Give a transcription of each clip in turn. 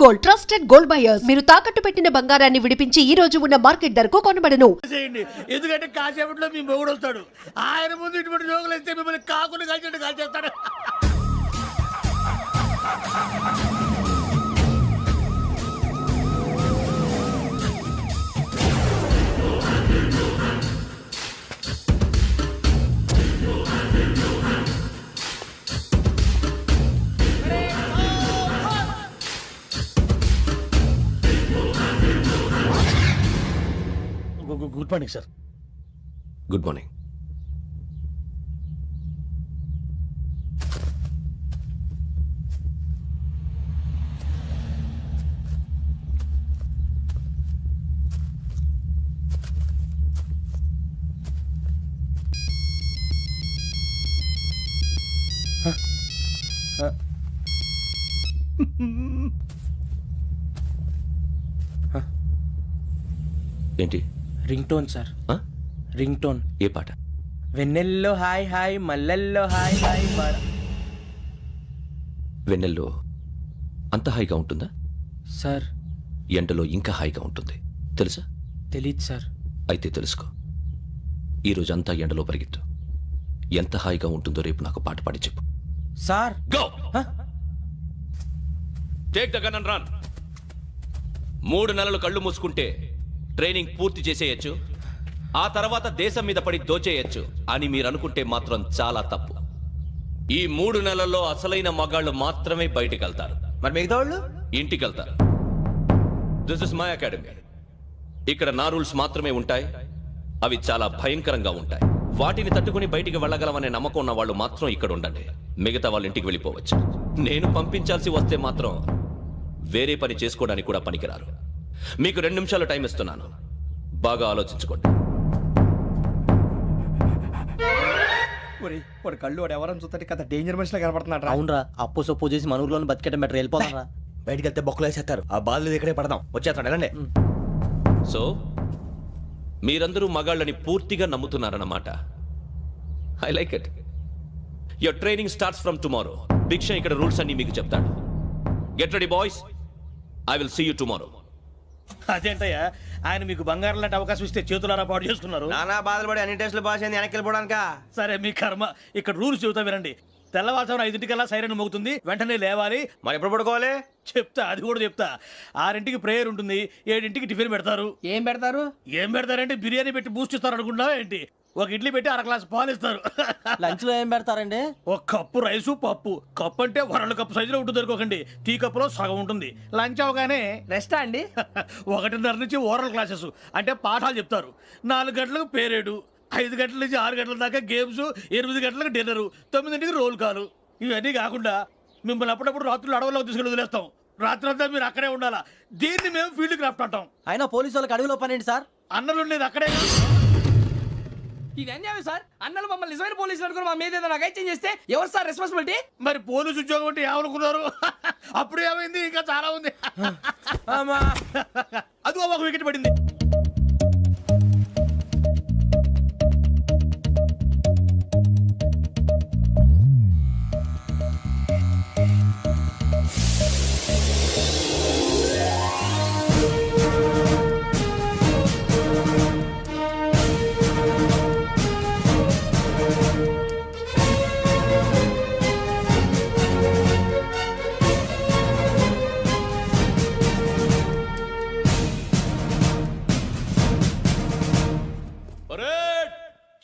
Gold, trusted gold buyers. మీరు తాకట్టు పెట్టిన బంగారాన్ని విడిపించి ఈ రోజు ఉన్న మార్కెట్ ధరకు కొనబడను. ఎందుకంటే కాసేపట్లో మీ మొగుడు వస్తాడు. ఆయన ముందు ఇటువంటి జోకులు ఇస్తే మిమ్మల్ని కాకుండా కాల్చేట్టు కాల్చేస్తాడు. Good morning sir. Good morning. ఏంటి? Ring tone sir. Ring tone. ఏ పాట? వెన్నెల్లో హాయ్ హాయ్ మల్లెల్లో హాయ్ హాయ్ వెన్నెల్లో అంత హాయిగా ఉంటుందా సార్? ఎండలో ఇంకా హాయిగా ఉంటుంది తెలుసా? తెలీదు సార్. అయితే తెలుసుకో. ఈరోజు అంతా ఎండలో పరిగెత్తు. ఎంత హాయిగా ఉంటుందో రేపు నాకు పాట పాడి చెప్పు. Sir go. Take the gun and run. 3 నెలలు కళ్ళు మూసుకుంటే ట్రైనింగ్ పూర్తి చేసేయచ్చు, ఆ తర్వాత దేశం మీద పడి దోచేయచ్చు అని మీరు అనుకుంటే మాత్రం చాలా తప్పు. ఈ 3 నెలల్లో అసలైన మగాళ్ళు మాత్రమే బయటికి వెళ్తారు. మరి మిగతా వాళ్ళు ఇంటికి వెళ్తారు. This is my academy. ఇక్కడ నా రూల్స్ మాత్రమే ఉంటాయి. అవి చాలా భయంకరంగా ఉంటాయి. వాటిని తట్టుకుని బయటికి వెళ్ళగలమనే నమ్మకం ఉన్న వాళ్ళు మాత్రం ఇక్కడ ఉండండి. మిగతా వాళ్ళు ఇంటికి వెళ్ళిపోవచ్చు. నేను పంపించాల్సి వస్తే మాత్రం వేరే పని చేసుకోవడానికి కూడా పనికిరారు. మీకు 2 నిమిషాలు టైం ఇస్తున్నాను. బాగా ఆలోచించుకోండి. వాడు కళ్ళు వాడు ఎవరైనా చూస్తే కదా డేంజర్ మనిషిలో కనపడుతున్నాడు. అవునరా, అప్పు సొప్పు చేసి మన ఊర్లో బతికేయడం బెటర్. వెళ్ళిపోతారా? బయటికి వెళ్తే బొక్కలు వేసేస్తారు. ఆ బాధలు ఇక్కడే పడదాం. వచ్చేస్తాడు వెళ్ళండి. సో మీరందరూ మగాళ్ళని పూర్తిగా నమ్ముతున్నారన్నమాట. I like it. Your training starts from tomorrow. Bhiksha ఇక్కడ రూల్స్ అన్ని మీకు చెప్తాడు. Get ready boys. I will see you tomorrow. అదేంటయ్యా, ఆయన మీకు బంగారం లాంటి అవకాశం ఇస్తే చేతులారా పాటు చేసుకున్నారు. నానా బాధలు పడి అన్ని టెస్టులు పాస్ అయింది వెనక్కి వెళ్ళిపోవడానికా? సరే మీ కర్మ. ఇక్కడ రూల్స్ చెబుతా వినండి. తెల్లవారుజామున 5 సైరన్ మోగుతుంది. వెంటనే లేవాలి. మరి ఎప్పుడు పడుకోవాలి? చెప్తా, అది కూడా చెప్తా. 6 ప్రేయర్ ఉంటుంది. 7 టిఫిన్ పెడతారు. ఏం పెడతారు? ఏం పెడతారంటే బిర్యానీ పెట్టి బూస్ట్ ఇస్తారు అనుకుంటున్నావా ఏంటి? ఒక ఇడ్లీ పెట్టి 1/2 గ్లాస్ పాలు ఇస్తారు. లంచ్ లో ఏం పెడతారండి? ఒక కప్పు రైసు పప్పు. కప్పు అంటే 1/2 కప్పు సైజులో ఉంటుంది అనుకోకండి. టీ కప్పులో సగం ఉంటుంది. లంచ్ అవగానే రెస్టా అండి? 1:30 నుంచి ఓరల్ క్లాసెస్ అంటే పాఠాలు చెప్తారు. 4 గంటలకు పేరేడు. 5 గంటల నుంచి 6 గంటల దాకా గేమ్స్. 8 గంటలకు డిన్నర్. 9 రోల్ కాలు. ఇవన్నీ కాకుండా మిమ్మల్ని అప్పుడప్పుడు రాత్రులు అడవుల్లో తీసుకుని వదిలేస్తాం. రాత్రి అంతా మీరు అక్కడే ఉండాలా. దీన్ని మేము ఫీల్డ్ క్రాఫ్ట్ అంటాం. అయినా పోలీసు వాళ్ళకి అడవిలో పనేంటి సార్? అన్నలు ఉండేది అక్కడే. ఇది అన్యాయం సార్. అన్నలు మమ్మల్ని నిజమైన పోలీసులు అనుకుని మా మీద ఏదైనా అగైత్యం చేస్తే ఎవరు సార్ రెస్పాన్సిబిలిటీ? మరి పోలీసు ఉద్యోగం అంటే ఏమనుకున్నారు? అప్పుడు ఏమైంది? ఇంకా చాలా ఉంది. అది ఒక వికెట్ పడింది.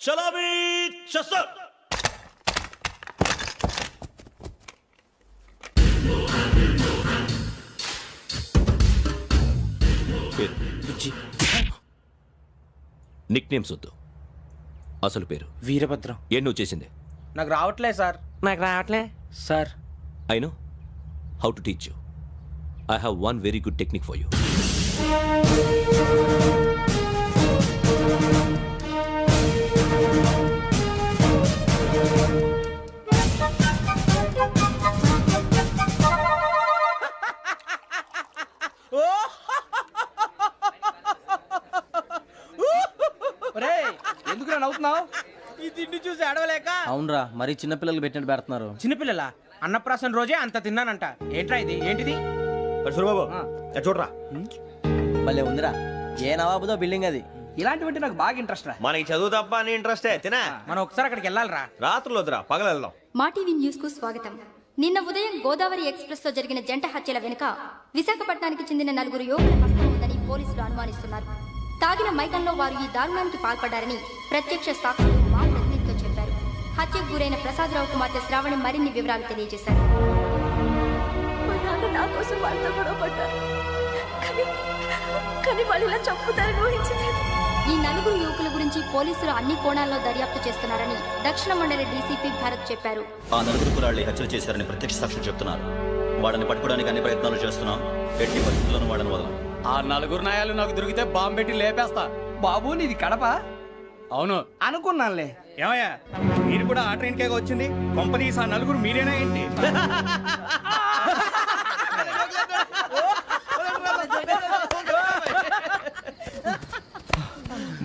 చలామీ చస్సర్. నిక్ నేమ్స్ వద్దు. అసలు పేరు? వీరభద్రం. ఏం నువ్వు చేసింది? నాకు రావట్లే సార్. నాకు రావట్లే sir. I know how to teach you. I have one very good technique for you. ఎందుకు నవ్వుతున్నావు? ఈ తిండి చూసి అడవలేక. అవునరా, మరి చిన్నపిల్లలు పెట్టినట్టు పెడుతున్నారు. చిన్నపిల్లల అన్నప్రాసన రోజే అంత తిన్నానంట. ఏంట్రా ఇది? ఏంటిది? సూరిబాబు చూడరా భలే ఉందిరా ఏ నవాబుదో బిల్డింగ్ అది. ఇలాంటివంటే నాకు బాగా ఇంట్రెస్ట్ రా. మనకి చదువు తప్ప అని ఇంట్రెస్టే తినా. మనం ఒకసారి అక్కడికి వెళ్ళాలిరా. రాత్రులు వద్దురా పగలు వెళ్దాం. మా టీవీ న్యూస్ కు స్వాగతం. నిన్న ఉదయం గోదావరి ఎక్స్ప్రెస్ లో జరిగిన జంట హత్యల వెనుక విశాఖపట్నానికి చెందిన 4 యువకుల హస్తం ఉందని పోలీసులు అనుమానిస్తున్నారు. తాగిన మైకంలో వారు ఈ దారుణానికి పాల్పడ్డారని ప్రత్యక్ష సాక్షులు మా ప్రతినిధితో చెప్పారు. హత్యకు గురైన ప్రసాదరావు కుమార్తె శ్రావణి మరిన్ని వివరాలు తెలియజేశారు. నా కోసం వాళ్ళతో గొడవ పడ్డారు, కానీ వాళ్ళు ఇలా చంపుతారని ఊహించలేదు. ఈ 4 యువకుల గురించి పోలీసులు అన్ని కోణాల్లో దర్యాప్తు చేస్తున్నారని దక్షిణ మండలి డీసీపీ భరత్ చెప్పారు. ఆ 4 కురాళ్ళు హత్యలు చేశారని ప్రత్యక్ష సాక్షులు చెప్తున్నారు. వాళ్ళని పట్టుకోవడానికి అన్ని ప్రయత్నాలు చేస్తున్నాం. ఎట్టి పరిస్థితుల్లోనూ వాళ్ళని వదలం. ఆ 4 నాయాలు నాకు దొరికితే బాంబు పెట్టి లేపేస్తా. బాబు నీది కడప? అవును అనుకున్నానులే. ఏమయ్యా మీరు కూడా ఆ ట్రైన్ కేగా వచ్చింది? కంపెనీస్ ఆ 4 మీరేనా ఏంటి?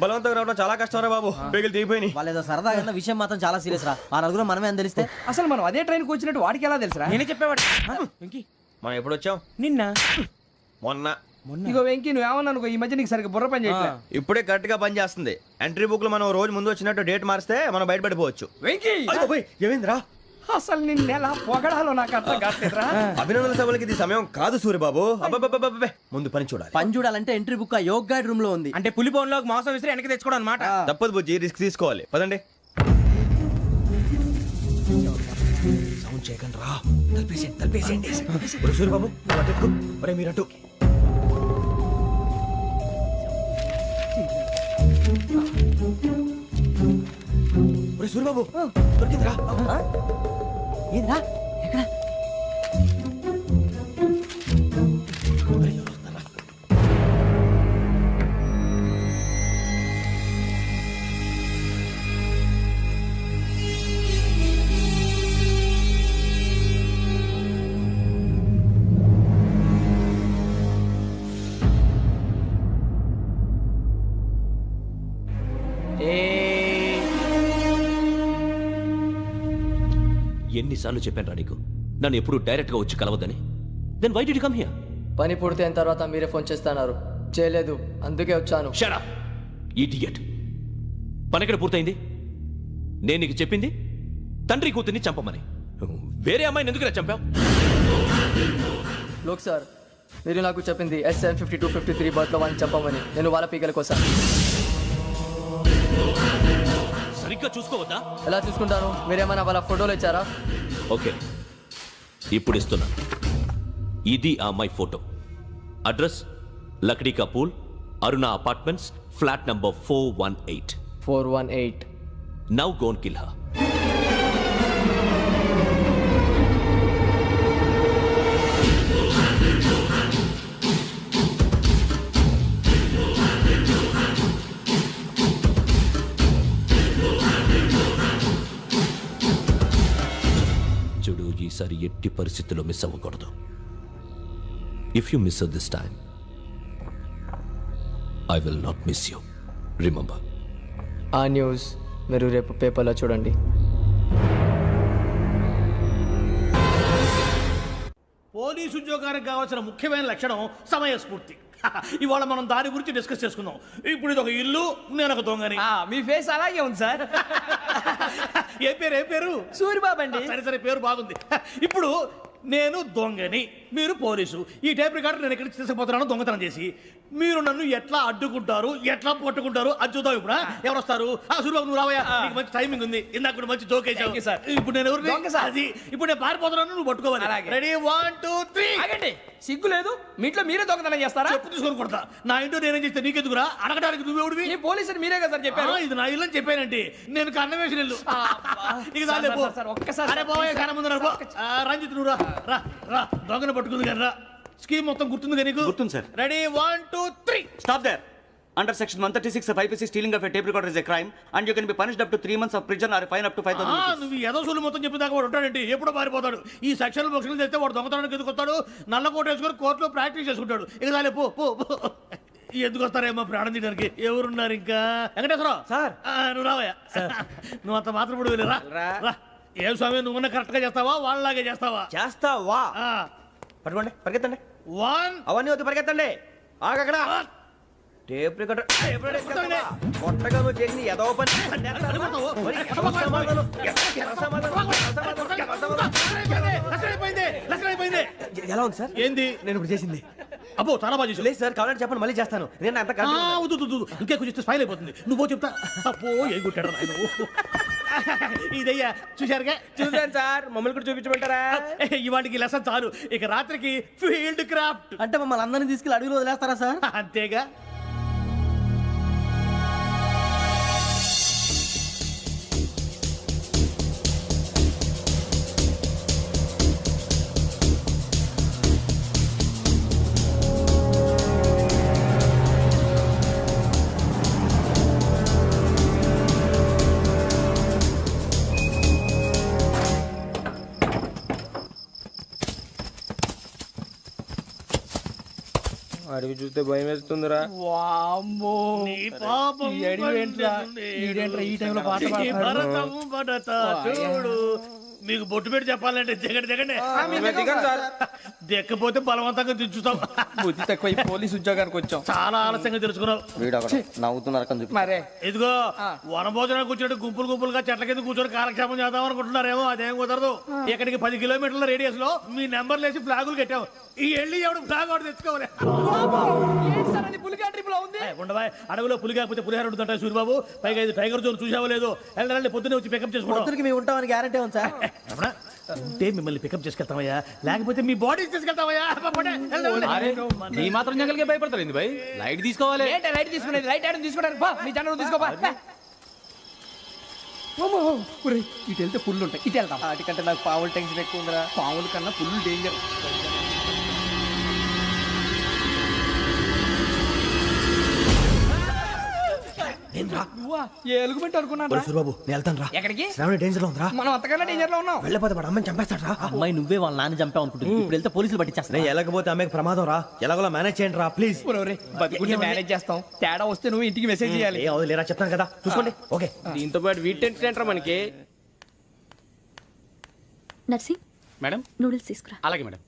బలవంతంగా రావడం చాలా కష్టం రా బాబు. పేగులు దిగిపోయినాయి. వాళ్ళు ఏదో సరదాగా అన్న విషయం మాత్రం చాలా సీరియస్ రా. ఆ 4 మనమే అని తెలిస్తే అసలు మనం అదే ట్రైన్కి వచ్చినట్టు వాడికి ఎలా తెలుసురా? నేనే చెప్పేవాడు. మనం ఎప్పుడు వచ్చాం? నిన్న మొన్న. ఇగో వెంకీ నువ్వేమన్నా అనుకో, ఈ మధ్య నీకు సరిగ్గా బుర్ర పని చేయట్లేదు. ఇప్పుడే కరెక్ట్ గా పని చేస్తుంది. ఎంట్రీ బుక్ లో మనం రోజు ముందు వచ్చినట్టు డేట్ మారిస్తే మనం బయటపడిపోవచ్చు. వెంకీ ఏమైందిరా? అసలు నిన్న ఎలా పొగడాలో నాకు అర్థం కావట్లేదురా. అభినందన సభలకి ఇది సమయం కాదు సూరిబాబు. అబ్బబ్బబ్బబ్బబ్బే. ముందు పని చూడాలి. పని చూడాలంటే ఎంట్రీ బుక్ ఆ యోగ్ గైడ్ రూమ్ లో ఉంది. అంటే పులి బోన్లోకి మాంసం విసిరి వెనక్కి తెచ్చుకోవడం అనమాట. తప్పదు బుజ్జి, రిస్క్ తీసుకోవాలి. పదండి. సౌండ్ చేయకండి రా. తలపేసేయండి. సూరిబాబు మీరు అటు. సూరిబాబు దొరికిందిరా. ఏంద్రా ఎక్కడ? ఎన్నిసార్లు చెప్పాను రా నీకు నన్ను ఎప్పుడు డైరెక్ట్ గా వచ్చి కలవద్దని? Then why did you come here? పని పూర్తయిన తర్వాత మీరే ఫోన్ చేస్తున్నారు. చేయలేదు, అందుకే వచ్చాను. Shut up idiot. పని ఎక్కడ పూర్తయింది? నేను నీకు చెప్పింది తండ్రి కూతుర్ని చంపమని. వేరే అమ్మాయిని ఎందుకు చంపావు? లోక్ సార్, మీరు నాకు చెప్పింది SM 5253 బర్త్లో వాళ్ళని చంపమని. నేను వాళ్ళ పీకల కోసం. సరిగ్గా చూసుకోవద్దా? ఎలా చూసుకుంటాను? మీరేమైనా వాళ్ళ ఫోటోలు ఇచ్చారా? ఓకే, ఇప్పుడు ఇస్తున్నా. ఇది ఆ అమ్మాయి photo. Address Lakdi ka pool, Aruna apartments, flat number 418. 418. Now go and kill her. చూడు, ఈసారి ఎట్టి పరిస్థితుల్లో మిస్ అవ్వకూడదు. If you miss this time I will not miss you. Remember. ఆ న్యూస్ మీరు రేపు పేపర్లో చూడండి. పోలీసు ఉద్యోగానికి కావాల్సిన ముఖ్యమైన లక్షణం సమయస్ఫూర్తి. ఇవాళ మనం దాని గురించి డిస్కస్ చేసుకుందాం. ఇప్పుడు ఇది ఒక ఇల్లు, నేను ఒక దొంగని. మీ ఫేస్ అలాగే ఉంది సార్. ఏ పేరు? సూరిబాబు అండి. సరే పేరు బాగుంది. ఇప్పుడు నేను దొంగని, మీరు పోలీసు. ఈ టైప్ రికార్డు నేను ఎక్కడికి తీసుకుపోతున్నాను దొంగతనం చేసి. మీరు నన్ను ఎట్లా అడ్డుకుంటారు, ఎట్లా పట్టుకుంటారు అది చూద్దాం. ఇప్పుడు ఎవరు వస్తారు? సూరిబాబు నువ్వు రావయ్యా, నీకు మంచి టైమింగ్ ఉంది. ఇందాక కూడా మంచి జోక్ వేసావు. ఇప్పుడు నేను ఎవరు? అది ఇప్పుడు నేను పారిపోతున్నాను, నువ్వు పట్టుకోవాలి. రెడీ 1 2 3. ఆగండి, సిగ్గు లేదు? మీ ఇంట్లో మీరే దొంగతనం చేస్తారా? చెప్పు తీసుకొని కొడతా. నా ఇంట్లో నేనేం చేస్తే నీకెందుకురా? అడగడానికి నువ్వెవడివి? ఈ పోలీసులు మీరే కదా సార్ చెప్పారు. ఇది నా ఇల్లు అని చెప్పానండి. నేను కన్న వేసిన ఇల్లు. ఒక్కసారి అరే బాబు కన్న ముందు రంజిత్ నువ్వు రా రా. దొంగను పట్టుకుంది కానీ రా. స్కీమ్ మొత్తం గుర్తుంది కానీ నీకు? గుర్తుంది sir. Ready 1 2 3. Stop there. Under section 136 of IPC, stealing of a tape recorder is a crime and you can be punished up to 3 months of prison or a fine up to 5,000 rupees. నువ్వు ఏదో సొల్లు మొత్తం చెప్పిన దాకా వాడు ఉంటాడండి. ఎప్పుడో పారిపోతాడు. ఈ సెక్షన్ బొక్షన్లు చేస్తే వాడు దొంగతనానికి ఎందుకు వస్తాడు? నల్ల కోట వేసుకొని కోర్టులో ప్రాక్టీస్ చేసుకుంటాడు. ఇక చాలే పో పో. ఎందుకు వస్తారేమో ప్రాణం తీయడానికి? ఎవరున్నారు ఇంకా? వెంకటేశ్వరరావు సార్, నువ్వు రావయ్యా. నువ్వు అంత మాత్రం ఇప్పుడు వెళ్ళి రా. ఏ స్వామి, నువ్వు కరెక్ట్ గా చేస్తావా వాళ్ళలాగే చేస్తావా? చేస్తావా? పట్టుకోండి, పరిగెత్తండి. 1 అవన్నీ వద్దు పరిగెత్తండి ఆగక్కడ టేప్ రికార్డర్ కొత్తగా నువ్వు చేసింది ఏదో పని మరి ఎదవ సమాధానం. ఎదవ సమాధానం. ఎలా ఉంది సార్ ఏంది నేను ఇప్పుడు చేసింది? అబ్బో చాలా బాగా చేసావు. లేదు సార్ కావాలంటే చెప్పండి మళ్ళీ చేస్తాను. నేను అంత ఆ, వద్దు, వద్దు, వద్దు. ఇంకే కొంచెం స్మైల్ అయిపోతుంది. నువ్వు చెప్తా. అబ్బో ఏం కొట్టాడు నాయన. ఇదయ్యా చూశారుగా. చూసాను సార్, మమ్మల్ని కూడా చూపించమంటారా? ఇవాటికి లెసన్ చాలు. ఇక రాత్రికి ఫీల్డ్ క్రాఫ్ట్. అంటే మమ్మల్ని అందరినీ తీసుకెళ్ళి అడుగులు వదిలేస్తారా సార్? అంతేగా. అడిగి చూస్తే భయం వేస్తుందిరా. వామ్మో నీ పాపం ఈ అడివి ఏంట్రా? ఈడేంట్రా ఈ టైంలో పాట ఈ పాడుతున్నాడు? భరతము భరత చూడు. మీకు బొట్టు పెట్టి చెప్పాలంటే దిగండి దిగండి. దిక్కపోతే బలవంతంగా దించుతాం. బుద్ధి తక్కువ ఈ పోలీస్ ఉద్యోగానికి వచ్చాం. చాలా ఆలస్యంగా తెలుసుకున్నావు. నవ్వుతున్నారు కని చూపి. మరే ఇదిగో వనభోజనానికి కూర్చొని గుంపులు గుంపులుగా చెట్ల కింద కూర్చొని కాలక్షేపం చేద్దాం అనుకుంటున్నారేమో. అదేం కుదరదు. ఇక్కడికి 10 కిలోమీటర్ల రేడియస్ లో మీ నెంబర్లు వేసి ఫ్లాగులు కట్టాం. ఈ వెళ్ళి ఎవడు ఫ్లాగ్ ఒకటి తెచ్చుకోవాలి. పులిగా ట్రిప్ లో ఉంది. ఉండవా అడవిలో పులి కాకపోతే పులిహార ఉంటుంటాయి సూర్యబాబు. పైగా ఇది టైగర్ జోన్ చూసావో లేదో. వెళ్ళండి పొద్దున్నే వచ్చి పికప్ చేసుకుంటాం. పొద్దునకి మేము ఉంటామని గ్యారంటీ ఉంది సార్. రమణ, ఉంటే మిమ్మల్ని పికప్ చేసుకెళ్తామయ్యా, లేకపోతే మీ బాడీ తీసుకెళ్తామయ్యా. ఈ మాత్రం జంగల్కే భయపడతారు భయ్. లైట్ తీసుకోవాలి. లైట్ తీసుకునేది లైట్ ఆడని తీసుకుంటారు. మీ జనరు తీసుకోపా. ఇటు వెళ్తే పుల్లు ఉంటాయి. ఇటు వెళ్తాం. వాటికంటే నాకు పావులు టెన్షన్ ఎక్కువ ఉందిరా. పాముల కన్నా పుల్లు డేంజర్. ఏ ఎలుగుబెట్టి అనుకున్నాను. సూర్యబాబు నేను వెళ్తాను రా. ఎక్కడికి? శ్రావణి డేంజర్ లో ఉందిరా. మనం అంతకన్నా డేంజర్ లో ఉన్నాం. వెళ్ళపోతే వాడు అమ్మని చంపేస్తాడు రా. అమ్మాయి నువ్వే వాళ్ళ నాన్న చంపావు అనుకుంటుంది. ఇప్పుడు వెళ్తే పోలీసులు పట్టించేస్తా. నేను వెళ్ళకపోతే అమ్మాయికి ప్రమాదం రా. ఎలాగోలా మేనేజ్ చేయండి రా ప్లీజ్. బతికుంటే మేనేజ్ చేస్తాం. తేడా వస్తే నువ్వు ఇంటికి మెసేజ్ చేయాలి. ఏ అవుదు లేరా చెప్తాను కదా చూసుకోండి. ఓకే దీంతో పాటు వీటి టెన్షన్ ఏంట్రా మనకి? నర్సింగ్ మేడం నూడిల్స్ తీసుకురా. అలాగే మేడం.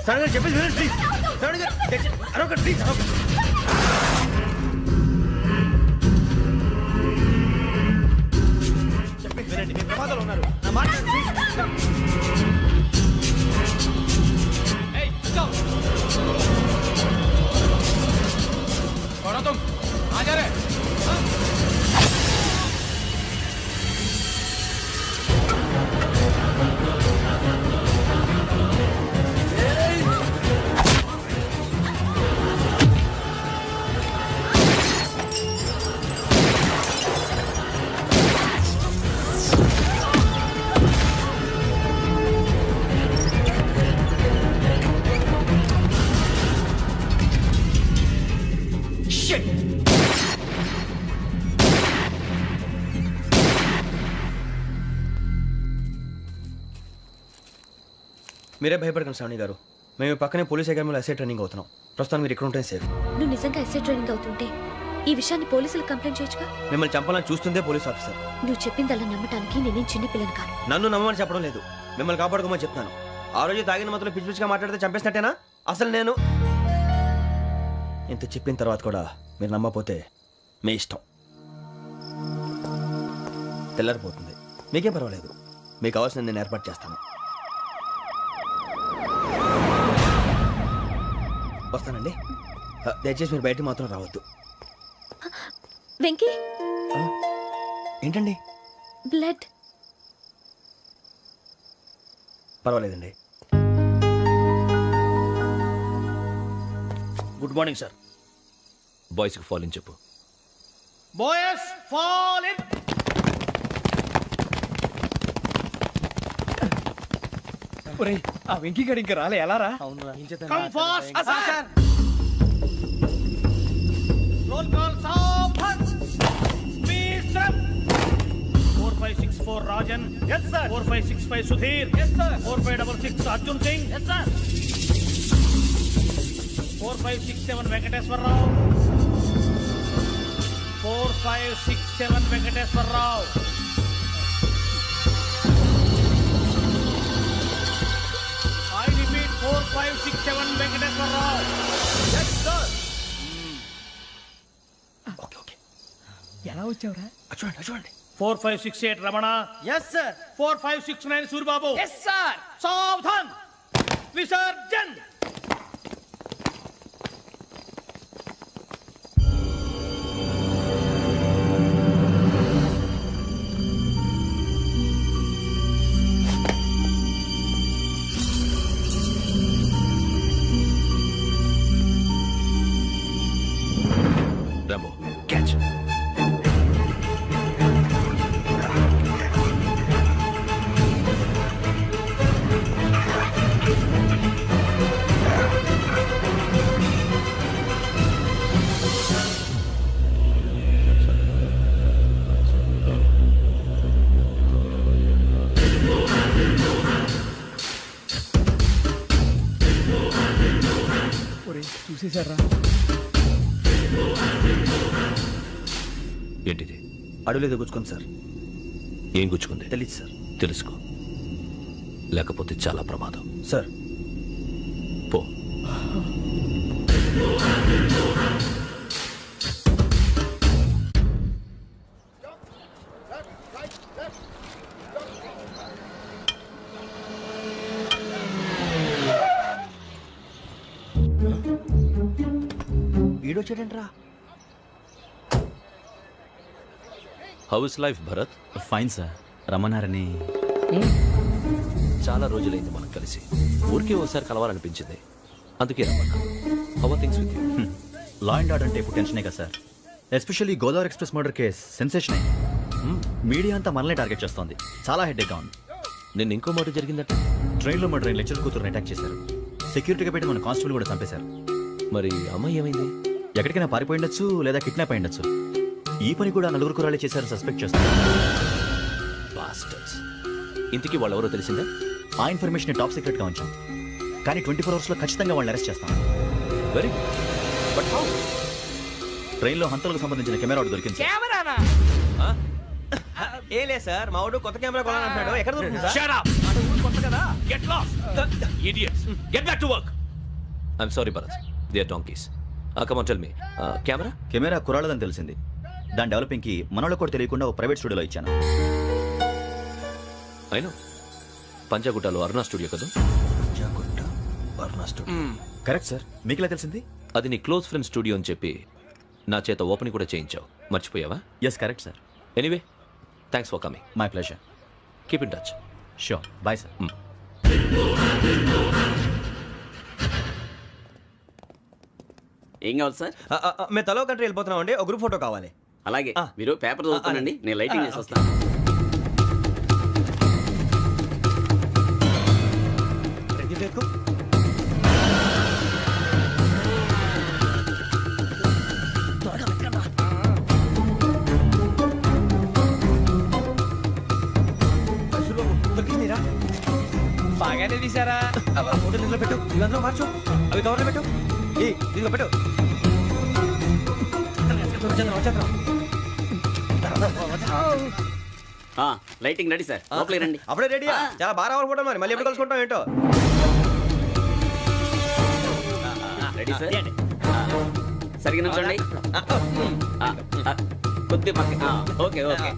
శ్రావణి గారు చెప్పేసి వినండి ప్లీజ్. శ్రావణి గారు అరొకటి ప్లీజ్. చెప్పేసి వినండి. మీ ప్రమాదాలు ఉన్నారు. నా మాట ప్లీజ్. మీరే భయపడకండి శ్రావణి గారు. మేము పక్కనే పోలీస్ అకాడమీలో ఎస్ఐ ట్రైనింగ్ అవుతున్నాం. ప్రస్తుతం మీరు ఇక్కడ ఉంటే సేఫ్. నువ్వు నిజంగా ఎస్ఐ ట్రైనింగ్ అవుతుంటే ఈ విషయాన్ని పోలీసులకు కంప్లైంట్ చేయొచ్చుగా. మిమ్మల్ని చంపాలని చూస్తుందే పోలీస్ ఆఫీసర్. నువ్వు చెప్పిందల్లా నమ్మటానికి నేనేం చిన్నపిల్లని కాను. నన్ను నమ్మమని చెప్పడం లేదు, మిమ్మల్ని కాపాడుకోమని చెప్తాను. ఆ రోజు తాగిన మాత్రం పిచ్చి పిచ్చిగా మాట్లాడితే చంపేసినట్టేనా? అసలు నేను ఇంత చెప్పిన తర్వాత కూడా మీరు నమ్మకపోతే మీ ఇష్టం. తెల్లారిపోతుంది, మీకేం పర్వాలేదు. మీకు కావాల్సింది నేను ఏర్పాటు చేస్తాను. వస్తానండి. దయచేసి మీరు బయటికి మాత్రం రావద్దు. వెంకీ ఏంటండి? బ్లడ్. పర్వాలేదండి. Good morning sir. బాయ్స్కి ఫాల్ ఇన్ చెప్పు. Boys fall in. ఆ వెంకీ గడి ఇంకా రాలే. ఎలా రా? Come fast. 4 Rajan, yes sir 4565 Sudheer, 4566 Arjun Singh, 4567 Venkateswararao, 4567 Venkateswararao. I repeat 4567 Venkateswararao. ఎలా వచ్చావురా? చూడండి చూడండి 4568 Ramana, yes sir 4569 Suribabu. Yes sir. సావధాన్ విసర్జన్. Rambo catch. చూసేశారా? ఏంటిది? అడుగులేదు గుచ్చుకోండి సార్. ఏం గుచ్చుకుంది? తెలీదు సార్. తెలుసుకో, లేకపోతే చాలా ప్రమాదం. సార్ పో. ఈడొచ్చాడంట్రా. How is life Bharat? Fine sir. రమ్మన్నారని. చాలా రోజులైంది మనం కలిసి. ఊరికే ఒకసారి కలవాలనిపించింది, అందుకే రమ్మన్నా. How are things with you? Law and order అంటే ఇప్పుడు టెన్షనే కదా sir. Especially Godavari express murder case sensation అయింది. మీడియా అంతా మనల్ని టార్గెట్ చేస్తోంది. చాలా హెడ్ఏక్గా ఉంది. నిన్న ఇంకో మాట జరిగిందట. ట్రైన్లో మా ట్రైన్ లెక్చర్ కూతురుని అటాక్ చేశారు. సెక్యూరిటీగా పెట్టి మన కానిస్టేబుల్ కూడా చంపేశారు. మరి అమ్మాయి ఏమైంది? ఎక్కడికైనా పారిపోయిండొచ్చు, లేదా కిడ్నాప్ అయ్యుండొచ్చు. ఈ పని కూడా నలుగురు కురాలే చేశారు సస్పెక్ట్ చేస్తారు. బాస్టర్స్. ఇంతకీ వాళ్ళు ఎవరో తెలిసిందా? ఆ ఇన్ఫర్మేషన్ టాప్ సీక్రెట్గా ఉంచాం, కానీ 24 అవర్స్లో ఖచ్చితంగా వాళ్ళని అరెస్ట్ చేస్తాం. Very but how? ట్రైన్లో హంతలకు సంబంధించిన కెమెరా ఒకటి దొరికింది సార్. కెమెరానా? ఏ లే సార్, మా వాడు కొత్త కెమెరా కొనాలంటున్నాడు. ఎక్కడ దొరుకుతుంది సార్? Shut up! కొత్త కదా. Get lost. Idiots. Get back to work. I'm sorry, Bharat. They are donkeys. Come on, tell me. Camera? Camera కురాలదని తెలిసింది. దాని డెవలపింగ్కి మనోళ్ళకు కూడా తెలియకుండా ఒక ప్రైవేట్ స్టూడియోలో ఇచ్చాను. I know. పంజాగుట్టలో అరుణా స్టూడియో కదా? Panjagutta Aruna studio. Correct sir. మీకు ఎలా తెలిసింది? అది నీ క్లోజ్ ఫ్రెండ్ స్టూడియో అని చెప్పి నా చేత ఓపెన్ కూడా చేయించావు. మర్చిపోయావా? Yes correct sir. Anyway, thanks for coming. My pleasure. Keep in touch. Sure. Bye sir. ఏం కావాలి సార్? మేము తలో కంట్రీ వెళ్ళిపోతున్నాం అండి. ఒక గ్రూప్ ఫోటో కావాలి. అలాగే, మీరు పేపర్ చదువుతానండి, నేను లైటింగ్ చేసి వస్తాను. బాగానే తీసారా? ఫోటో దీంట్లో పెట్టు, ఇవి అందులో మార్చు, అవి కవర్లో పెట్టు, దీంట్లో పెట్టు. లైటింగ్ రెడీ సార్, లోపలికి రండి. అప్పుడే రెడీయా? చాలా బాగా రావాలి ఫోటో. మరి మళ్ళీ ఎప్పుడు కలుసుకుంటాం ఏంటో. Ready sir. సరిగ్గా నుంచోండి. కొద్ది పక్క. Okay okay.